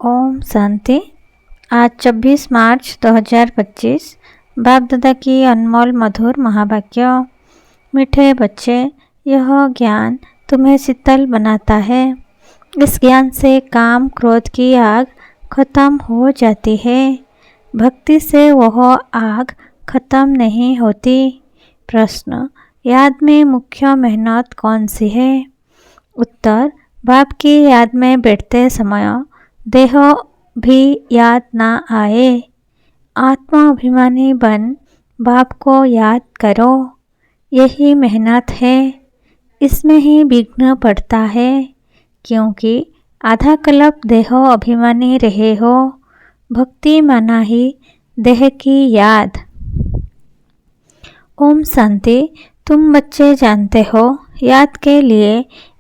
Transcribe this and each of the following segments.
ओम शांति। आज 26 मार्च 2025 बाप दादा की अनमोल मधुर महावाक्य। मीठे बच्चे, यह ज्ञान तुम्हें शीतल बनाता है। इस ज्ञान से काम क्रोध की आग खत्म हो जाती है। भक्ति से वह आग खत्म नहीं होती। प्रश्न: याद में मुख्य मेहनत कौन सी है? उत्तर: बाप की याद में बैठते समय देह भी याद ना आए। आत्मा अभिमानी बन बाप को याद करो, यही मेहनत है। इसमें ही विघ्न पड़ता है, क्योंकि आधा कल्प देह अभिमानी रहे हो। भक्ति माना ही देह की याद। ओम शांति। तुम बच्चे जानते हो, याद के लिए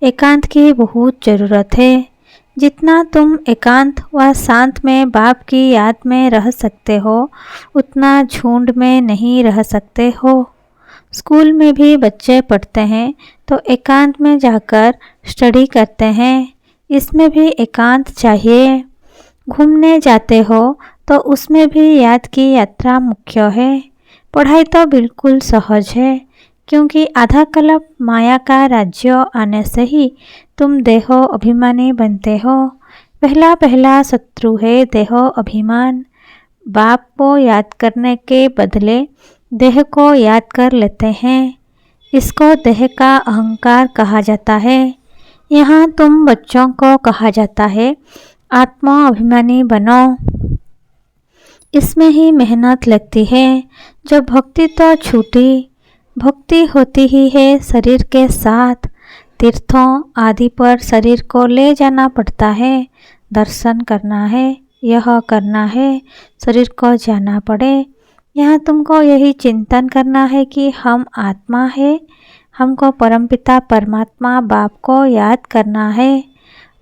एकांत की बहुत ज़रूरत है। जितना तुम एकांत व शांत में बाप की याद में रह सकते हो, उतना झुंड में नहीं रह सकते हो। स्कूल में भी बच्चे पढ़ते हैं तो एकांत में जाकर स्टडी करते हैं। इसमें भी एकांत चाहिए। घूमने जाते हो तो उसमें भी याद की यात्रा मुख्य है। पढ़ाई तो बिल्कुल सहज है, क्योंकि आधा कल्प माया का राज्य आने से ही तुम देहो अभिमानी बनते हो। पहला शत्रु है देहो अभिमान। बाप को याद करने के बदले देह को याद कर लेते हैं। इसको देह का अहंकार कहा जाता है। यहाँ तुम बच्चों को कहा जाता है, आत्मा अभिमानी बनो। इसमें ही मेहनत लगती है। जब भक्ति तो छूटी, भक्ति होती ही है शरीर के साथ। तीर्थों आदि पर शरीर को ले जाना पड़ता है। दर्शन करना है, यह करना है, शरीर को जाना पड़े। यहाँ तुमको यही चिंतन करना है कि हम आत्मा है, हमको परमपिता परमात्मा बाप को याद करना है।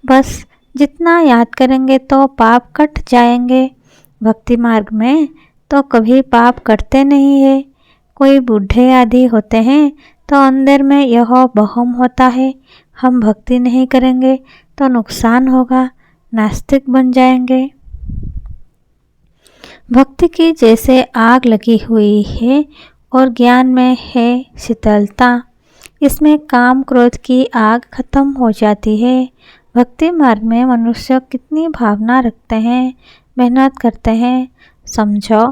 बस जितना याद करेंगे तो पाप कट जाएंगे। भक्ति मार्ग में तो कभी पाप कटते नहीं है। कोई बूढ़े आदि होते हैं तो अंदर में यह बहम होता है, हम भक्ति नहीं करेंगे तो नुकसान होगा, नास्तिक बन जाएंगे। भक्ति की जैसे आग लगी हुई है और ज्ञान में है शीतलता। इसमें काम क्रोध की आग खत्म हो जाती है। भक्ति मार्ग में मनुष्य कितनी भावना रखते हैं, मेहनत करते हैं। समझो,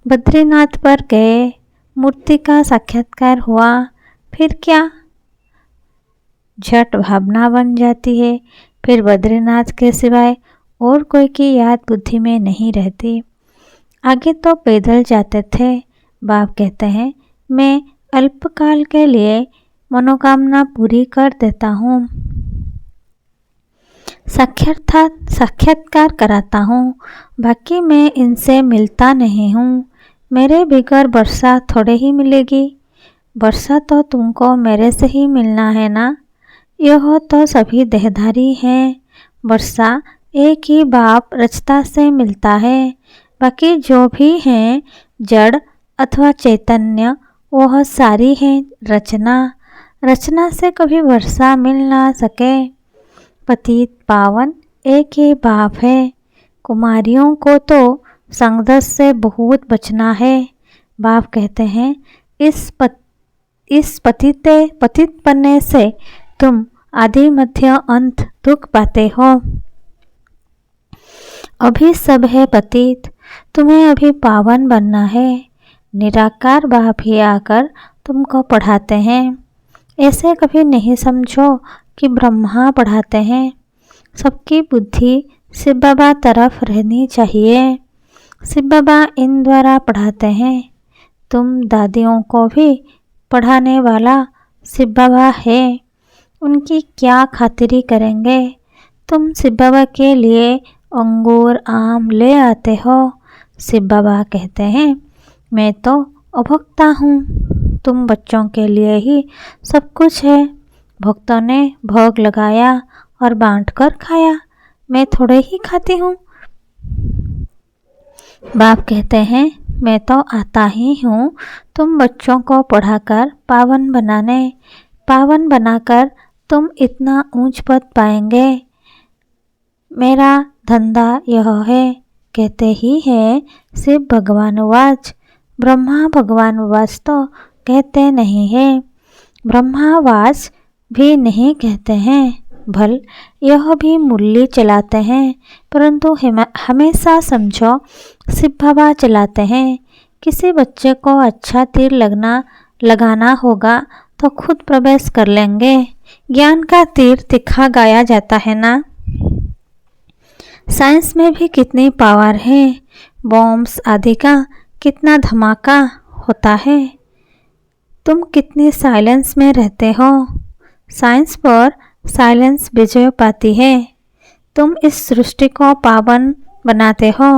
बद्रीनाथ पर गए, मूर्ति का साक्षात्कार हुआ, फिर क्या? झट भावना बन जाती है। फिर बद्रीनाथ के सिवाय और कोई की याद बुद्धि में नहीं रहती। आगे तो पैदल जाते थे। बाप कहते हैं, मैं अल्पकाल के लिए मनोकामना पूरी कर देता हूँ, साक्षात्कार कराता हूँ, बाकी मैं इनसे मिलता नहीं हूँ। मेरे बगैर वर्षा थोड़े ही मिलेगी। वर्षा तो तुमको मेरे से ही मिलना है ना। यह तो सभी देहधारी हैं। वर्षा एक ही बाप रचता से मिलता है। बाकी जो भी हैं जड़ अथवा चैतन्य, वह सारी हैं रचना। रचना से कभी वर्षा मिल ना सके। पतित पावन एक ही बाप है। कुमारियों को तो संगदस से बहुत बचना है। बाप कहते हैं, इस पतित पन्ने से तुम आदि मध्य अंत दुख पाते हो। अभी सब है पतित, तुम्हें अभी पावन बनना है। निराकार बाप ही आकर तुमको पढ़ाते हैं। ऐसे कभी नहीं समझो कि ब्रह्मा पढ़ाते हैं। सबकी बुद्धि शिव बाबा तरफ रहनी चाहिए। शिव बाबा इन द्वारा पढ़ाते हैं। तुम दादियों को भी पढ़ाने वाला शिव बाबा है। उनकी क्या खातिरी करेंगे? तुम शिव बाबा के लिए अंगूर आम ले आते हो। शिव बाबा कहते हैं, मैं तो अभोक्ता हूँ, तुम बच्चों के लिए ही सब कुछ है। भक्तों ने भोग लगाया और बांटकर खाया, मैं थोड़े ही खाती हूँ। बाप कहते हैं, मैं तो आता ही हूँ तुम बच्चों को पढ़ाकर पावन बनाने। पावन बनाकर तुम इतना ऊंच पद पाएंगे। मेरा धंधा यह है। कहते ही है शिव भगवान वाच, ब्रह्मा भगवान वाच तो कहते नहीं है, ब्रह्मा वाच भी नहीं कहते हैं। भल यह भी मुरली चलाते हैं, परंतु हमेशा समझो शिव बाबा चलाते हैं। किसी बच्चे को अच्छा तीर लगाना होगा तो खुद प्रवेश कर लेंगे। ज्ञान का तीर तिखा गाया जाता है ना। साइंस में भी कितनी पावर है, बॉम्ब्स आदि का कितना धमाका होता है। तुम कितनी साइलेंस में रहते हो। साइंस पर साइलेंस विजय पाती है। तुम इस सृष्टि को पावन बनाते हो।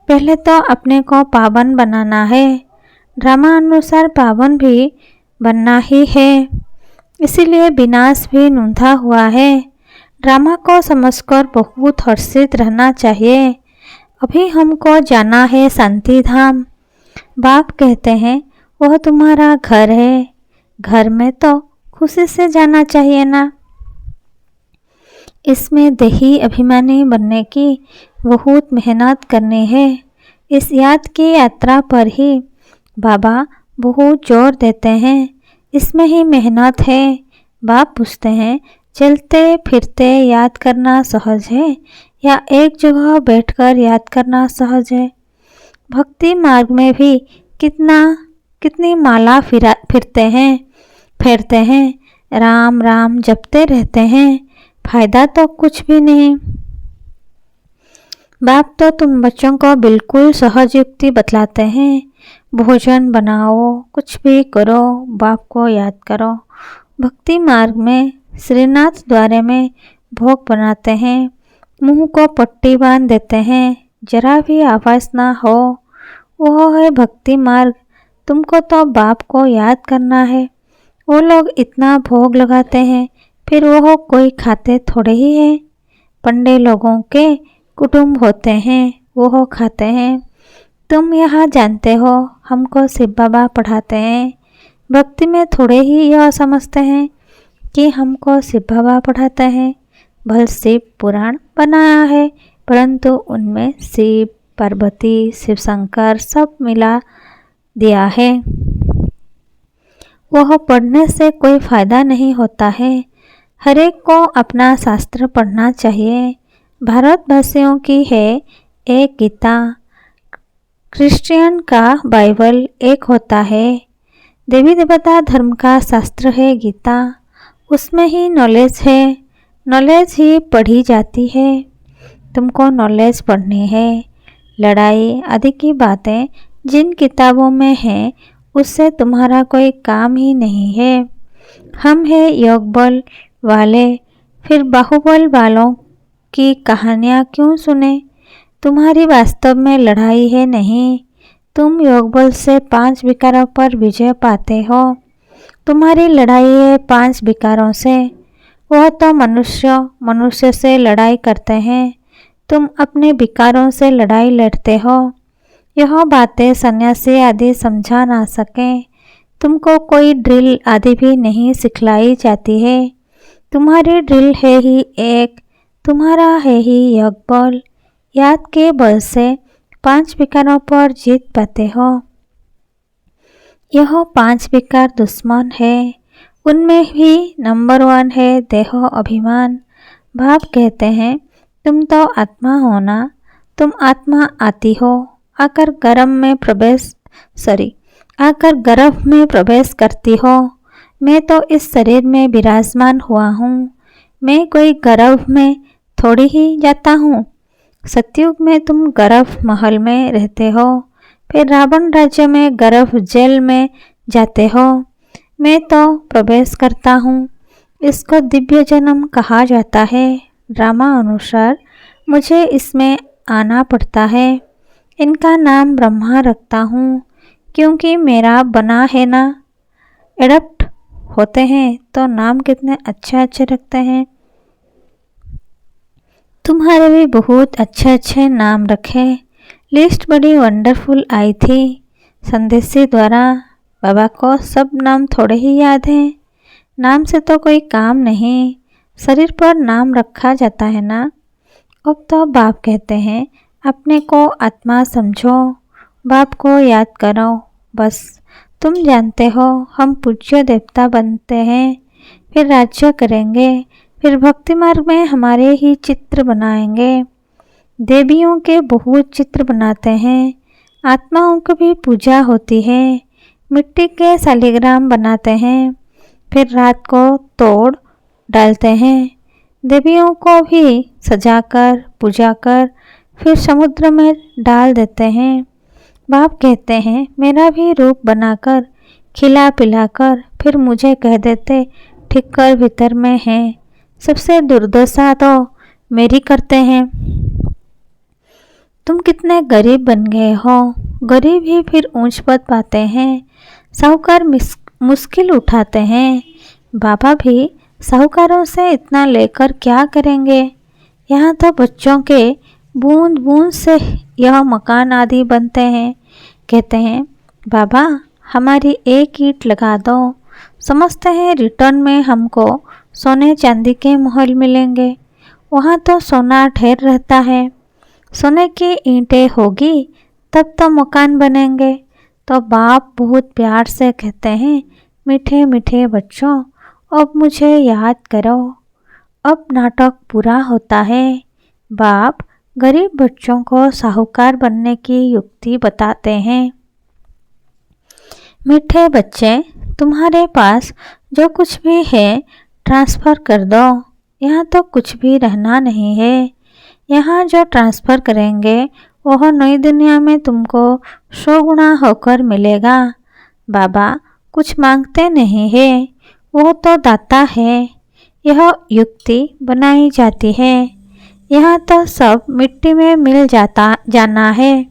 पहले तो अपने को पावन बनाना है, ड्रामा अनुसार पावन भी बनना ही है। इसीलिए विनाश भी नूंधा हुआ है। ड्रामा को समझकर बहुत हर्षित रहना चाहिए। अभी हमको जाना है शांति धाम। बाप कहते हैं वह तुम्हारा घर है, घर में तो खुशी से जाना चाहिए ना। इसमें देही अभिमानी बनने की बहुत मेहनत करनी है। इस याद की यात्रा पर ही बाबा बहुत जोर देते हैं। इसमें ही मेहनत है। बाप पूछते हैं चलते फिरते याद करना सहज है या एक जगह बैठकर याद करना सहज है। भक्ति मार्ग में भी कितनी माला फेरते हैं, राम राम जपते रहते हैं, फायदा तो कुछ भी नहीं। बाप तो तुम बच्चों को बिल्कुल सहज युक्ति बतलाते हैं। भोजन बनाओ, कुछ भी करो, बाप को याद करो। भक्ति मार्ग में श्रीनाथ द्वारे में भोग बनाते हैं, मुंह को पट्टी बांध देते हैं, जरा भी आवाज़ ना हो। वह है भक्ति मार्ग। तुमको तो बाप को याद करना है। वो लोग इतना भोग लगाते हैं, फिर वह कोई खाते थोड़े ही है। पंडे लोगों के कुटुंब होते हैं, वह खाते हैं। तुम यहाँ जानते हो हमको शिव बाबा पढ़ाते हैं। भक्ति में थोड़े ही यह समझते हैं कि हमको शिव बाबा पढ़ाते हैं। भल शिव पुराण बनाया है, परंतु उनमें शिव पार्वती शिव शंकर सब मिला दिया है। वह पढ़ने से कोई फायदा नहीं होता है। हर एक को अपना शास्त्र पढ़ना चाहिए। भारतवासियों की है एक गीता, क्रिश्चियन का बाइबल एक होता है। देवी देवता धर्म का शास्त्र है गीता। उसमें ही नॉलेज है, नॉलेज ही पढ़ी जाती है। तुमको नॉलेज पढ़नी है। लड़ाई आदि की बातें जिन किताबों में हैं उससे तुम्हारा कोई काम ही नहीं है। हम हैं योग बल वाले, फिर बाहुबल वालों की कहानियाँ क्यों सुने। तुम्हारी वास्तव में लड़ाई है नहीं। तुम योग बल से 5 विकारों पर विजय पाते हो। तुम्हारी लड़ाई है 5 विकारों से। वह तो मनुष्य से लड़ाई करते हैं। तुम अपने विकारों से लड़ाई लड़ते हो। यह बातें सन्यासी आदि समझा ना सकें। तुमको कोई ड्रिल आदि भी नहीं सिखलाई जाती है। तुम्हारी ड्रिल है ही एक, तुम्हारा है ही योग बल। याद के बल से 5 विकारों पर जीत पाते हो। यह 5 विकार दुश्मन है। उनमें भी नंबर 1 है देह अभिमान। बाप कहते हैं तुम तो आत्मा हो ना। तुम आत्मा आती हो, आकर गर्भ में प्रवेश करती हो। मैं तो इस शरीर में विराजमान हुआ हूँ। मैं कोई गर्भ में थोड़ी ही जाता हूँ। सतयुग में तुम गर्भ महल में रहते हो, फिर रावण राज्य में गर्भ जेल में जाते हो। मैं तो प्रवेश करता हूँ। इसको दिव्य जन्म कहा जाता है। ड्रामा अनुसार मुझे इसमें आना पड़ता है। इनका नाम ब्रह्मा रखता हूँ क्योंकि मेरा बना है ना। एडप्ट होते हैं तो नाम कितने अच्छे रखते हैं। तुम्हारे भी बहुत अच्छे नाम रखे। लिस्ट बड़ी वंडरफुल आई थी संदेशी द्वारा। बाबा को सब नाम थोड़े ही याद हैं। नाम से तो कोई काम नहीं, शरीर पर नाम रखा जाता है ना। अब तो बाप कहते हैं अपने को आत्मा समझो, बाप को याद करो। बस तुम जानते हो हम पूज्य देवता बनते हैं, फिर राज्य करेंगे, फिर भक्ति मार्ग में हमारे ही चित्र बनाएंगे। देवियों के बहुत चित्र बनाते हैं, आत्माओं की भी पूजा होती है। मिट्टी के शालिग्राम बनाते हैं, फिर रात को तोड़ डालते हैं। देवियों को भी सजाकर पूजा कर फिर समुद्र में डाल देते हैं। बाप कहते हैं मेरा भी रूप बनाकर खिला पिलाकर फिर मुझे कह देते ठीक कर भीतर में है। सबसे दुर्दशा तो मेरी करते हैं। तुम कितने गरीब बन गए हो। गरीब ही फिर ऊंच पद पाते हैं, साहूकार मुश्किल उठाते हैं। बाबा भी साहूकारों से इतना लेकर क्या करेंगे। यहाँ तो बच्चों के बूंद बूंद से यह मकान आदि बनते हैं। कहते हैं बाबा हमारी एक ईंट लगा दो, समझते हैं रिटर्न में हमको सोने चांदी के महल मिलेंगे। वहाँ तो सोना ढेर रहता है, सोने की ईंटें होगी तब तो मकान बनेंगे। तो बाप बहुत प्यार से कहते हैं मीठे मीठे बच्चों अब मुझे याद करो। अब नाटक पूरा होता है। बाप गरीब बच्चों को साहूकार बनने की युक्ति बताते हैं। मीठे बच्चे तुम्हारे पास जो कुछ भी है ट्रांसफ़र कर दो, यहाँ तो कुछ भी रहना नहीं है। यहाँ जो ट्रांसफ़र करेंगे वह नई दुनिया में तुमको 100 गुना होकर मिलेगा। बाबा कुछ मांगते नहीं है, वह तो दाता है। यह युक्ति बनाई जाती है। यहाँ तो सब मिट्टी में मिल जाना है।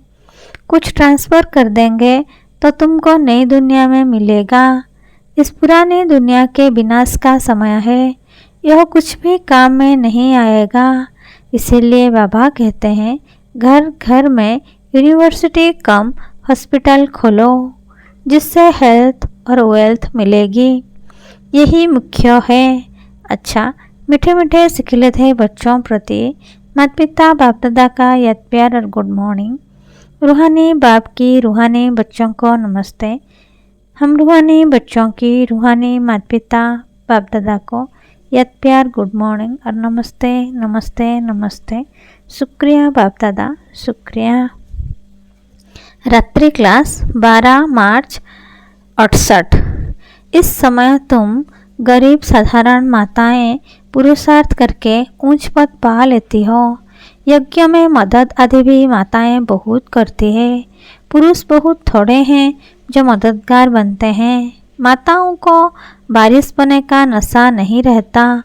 कुछ ट्रांसफ़र कर देंगे तो तुमको नई दुनिया में मिलेगा। इस पुरानी दुनिया के विनाश का समय है, यह कुछ भी काम में नहीं आएगा। इसीलिए बाबा कहते हैं घर घर में यूनिवर्सिटी कम हॉस्पिटल खोलो, जिससे हेल्थ और वेल्थ मिलेगी। यही मुख्य है। अच्छा मीठे मीठे सिखिले बच्चों प्रति माता पिता बाप दादा का याद प्यार और गुड मॉर्निंग। रूहानी बाप की रूहानी बच्चों को नमस्ते। हम रूहानी बच्चों की रूहानी माता पिता बाप दादा को याद प्यार गुड मॉर्निंग और नमस्ते नमस्ते नमस्ते। शुक्रिया बाप दादा, शुक्रिया। रात्रि क्लास 12 मार्च 68। इस समय तुम गरीब साधारण माताएं पुरुषार्थ करके ऊंच पद पा लेती हो। यज्ञ में मदद आदि भी माताएं बहुत करती है। पुरुष बहुत थोड़े हैं जो मददगार बनते हैं। माताओं को बारिश बने का नशा नहीं रहता,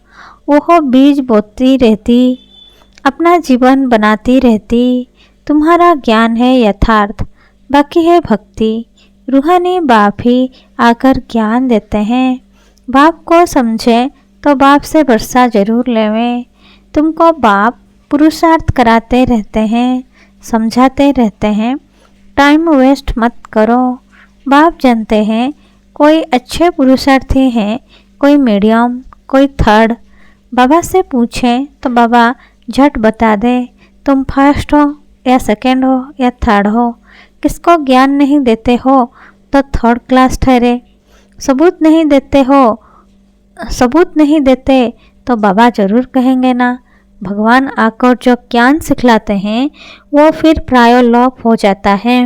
वह बीज बोती रहती, अपना जीवन बनाती रहती। तुम्हारा ज्ञान है यथार्थ, बाकी है भक्ति। रूहानी बाप ही आकर ज्ञान देते हैं। बाप को समझे तो बाप से वर्षा जरूर लेवें। तुमको बाप पुरुषार्थ कराते रहते हैं, समझाते रहते हैं, टाइम वेस्ट मत करो। बाप जानते हैं कोई अच्छे पुरुषार्थी हैं, कोई मीडियम, कोई थर्ड। बाबा से पूछें तो बाबा झट बता दे तुम फर्स्ट हो या सेकंड हो या थर्ड हो। किसको ज्ञान नहीं देते हो तो थर्ड क्लास ठहरे। सबूत नहीं देते तो बाबा जरूर कहेंगे ना। भगवान आकर जो ज्ञान सिखलाते हैं वो फिर प्रायोलोप हो जाता है।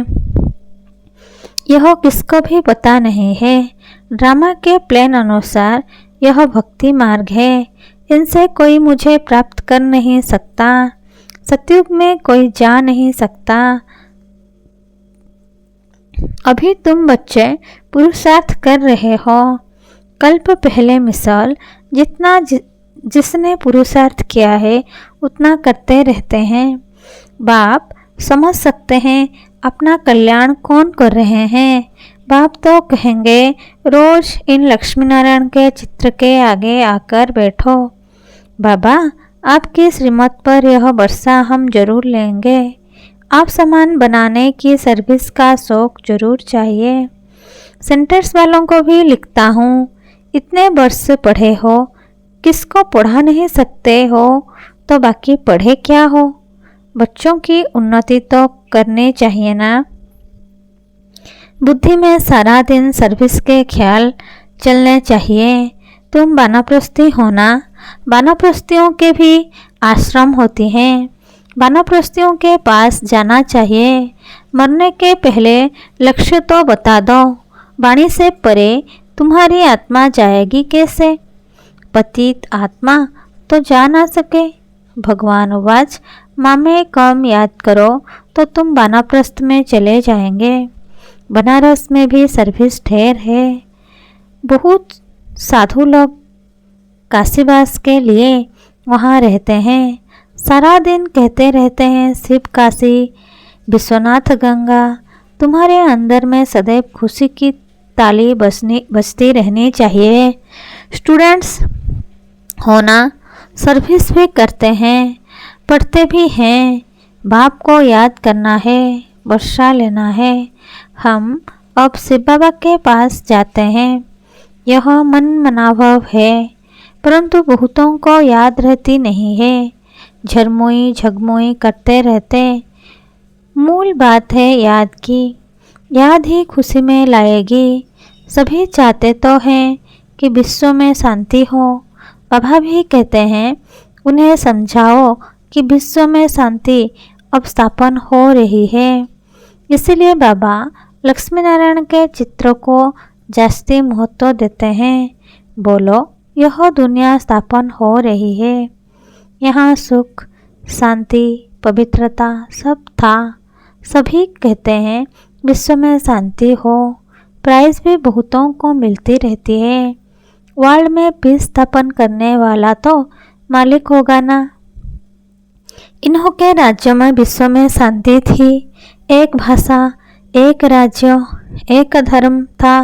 यह किसको भी पता नहीं है। ड्रामा के प्लान अनुसार यह भक्ति मार्ग है। इनसे कोई मुझे प्राप्त कर नहीं सकता। सतयुग में कोई जा नहीं सकता। अभी तुम बच्चे पुरुषार्थ कर रहे हो। कल्प पहले मिसाल जितना जिसने पुरुषार्थ किया है उतना करते रहते हैं। बाप समझ सकते हैं अपना कल्याण कौन कर रहे हैं। बाप तो कहेंगे रोज इन लक्ष्मी नारायण के चित्र के आगे आकर बैठो। बाबा आपकी श्रीमत पर यह वर्षा हम जरूर लेंगे। आप सामान बनाने की सर्विस का शौक जरूर चाहिए। सेंटर्स वालों को भी लिखता हूँ, इतने वर्ष पढ़े हो, किसको पढ़ा नहीं सकते हो तो बाकी पढ़े क्या हो। बच्चों की उन्नति तो करनी चाहिए ना। बुद्धि में सारा दिन सर्विस के ख्याल चलने चाहिए। तुम वानप्रस्थी हो ना। वानप्रस्थियों के भी आश्रम होते हैं। वानप्रस्थियों के पास जाना चाहिए। मरने के पहले लक्ष्य तो बता दो। वाणी से परे तुम्हारी आत्मा जाएगी कैसे। पतित आत्मा तो जा ना सके। भगवान उवाच, मामे कम याद करो तो तुम वानप्रस्थ में चले जाएंगे। बनारस में भी सर्विस ढेर है। बहुत साधु लोग काशीवास के लिए वहाँ रहते हैं। सारा दिन कहते रहते हैं शिव काशी विश्वनाथ गंगा। तुम्हारे अंदर में सदैव खुशी की ताली बजती रहनी चाहिए। स्टूडेंट्स होना सर्विस भी करते हैं, पढ़ते भी हैं। बाप को याद करना है, वर्षा लेना है। हम अब शिव बाबा के पास जाते हैं। यह मन मनाभव है, परंतु बहुतों को याद रहती नहीं है। झरमोई झगमोई करते रहते। मूल बात है याद की। याद ही खुशी में लाएगी। सभी चाहते तो हैं कि विश्व में शांति हो। बाबा भी कहते हैं उन्हें समझाओ कि विश्व में शांति अब स्थापन हो रही है। इसीलिए बाबा लक्ष्मी नारायण के चित्र को जास्ती महत्व देते हैं। बोलो, यह दुनिया स्थापन हो रही है। यहाँ सुख शांति पवित्रता सब था। सभी कहते हैं विश्व में शांति हो। प्राइज भी बहुतों को मिलती रहती है। वर्ल्ड में पीस स्थापन करने वाला तो मालिक होगा ना। इन्हों के राज्य में विश्व में शांति थी। एक भाषा, एक राज्य, एक धर्म था।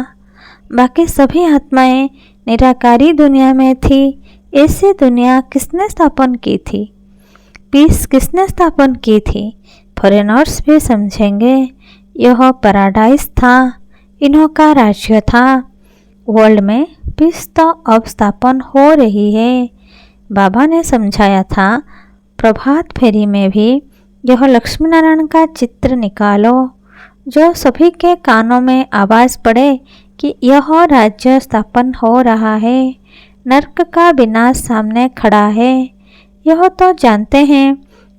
बाकी सभी आत्माएं निराकारी दुनिया में थी। ऐसी दुनिया किसने स्थापन की थी। पीस किसने स्थापन की थी। फॉरेनर्स भी समझेंगे यह पैराडाइज था, इन्हों का राज्य था। वर्ल्ड में पीस तो अब स्थापन हो रही है। बाबा ने समझाया था प्रभात फेरी में भी, यह लक्ष्मी नारायण का चित्र निकालो जो सभी के कानों में आवाज़ पड़े कि यह राज्य स्थापन हो रहा है। नरक का विनाश सामने खड़ा है। यह तो जानते हैं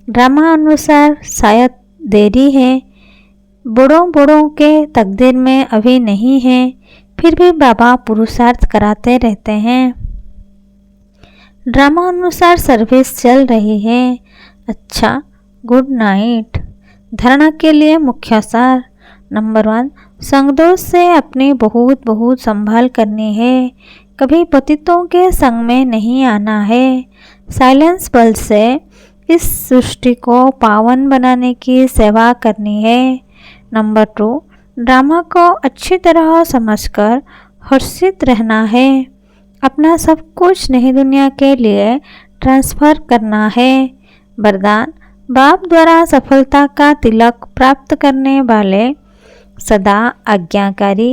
ड्रामा अनुसार शायद देरी है। बड़ों के तकदीर में अभी नहीं है, फिर भी बाबा पुरुषार्थ कराते रहते हैं। ड्रामा अनुसार सर्विस चल रही है। अच्छा, गुड नाइट। धारणा के लिए मुख्य सार। नंबर 1, संगदोष से अपनी बहुत संभाल करनी है। कभी पतितों के संग में नहीं आना है। साइलेंस बल से इस सृष्टि को पावन बनाने की सेवा करनी है। नंबर 2, ड्रामा को अच्छी तरह समझकर हर्षित रहना है। अपना सब कुछ नई दुनिया के लिए ट्रांसफ़र करना है। वरदान, बाप द्वारा सफलता का तिलक प्राप्त करने वाले सदा आज्ञाकारी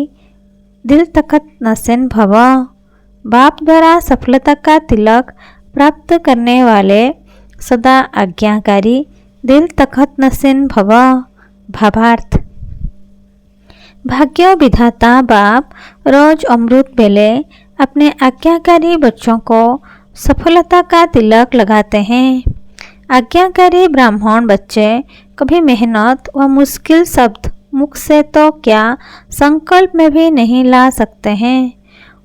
दिल तखत नसीन भव। बाप द्वारा सफलता का तिलक प्राप्त करने वाले सदा आज्ञाकारी दिल तखत नसीन भव। भावार्थ, भाग्य विधाता बाप रोज अमृत बेले अपने आज्ञाकारी बच्चों को सफलता का तिलक लगाते हैं। आज्ञाकारी ब्राह्मण बच्चे कभी मेहनत व मुश्किल शब्द मुख से तो क्या संकल्प में भी नहीं ला सकते हैं।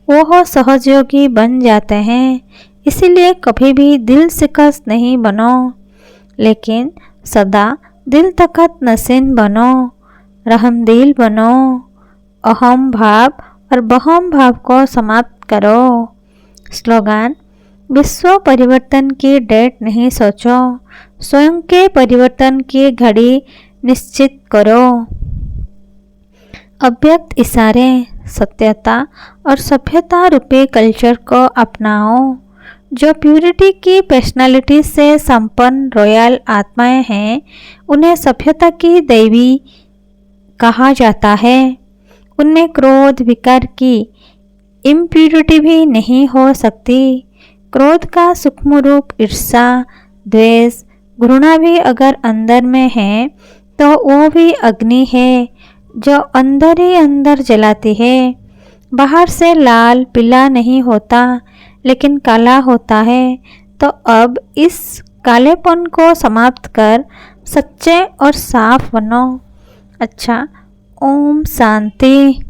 वह सहयोगी बन जाते हैं। इसीलिए कभी भी दिल शिकस्त नहीं बनो, लेकिन सदा दिल तखत नसीन बनो, रहमदिल बनो। अहम भाव और बहम भाव को समाप्त करो। स्लोगन, विश्व परिवर्तन की डेट नहीं सोचो, स्वयं के परिवर्तन की घड़ी निश्चित करो। अव्यक्त इशारे, सत्यता और सभ्यता रूपी कल्चर को अपनाओ। जो प्यूरिटी की पर्सनालिटी से संपन्न रॉयल आत्माएं हैं, उन्हें सभ्यता की देवी कहा जाता है। उनमें क्रोध विकार की इम्प्यूरिटी भी नहीं हो सकती। क्रोध का सूक्ष्म रूप ईर्ष्या, द्वेष, घृणा भी अगर अंदर में है तो वो भी अग्नि है जो अंदर ही अंदर जलाती है। बाहर से लाल पीला नहीं होता लेकिन काला होता है। तो अब इस कालेपन को समाप्त कर सच्चे और साफ बनो। अच्छा, ओम शांति।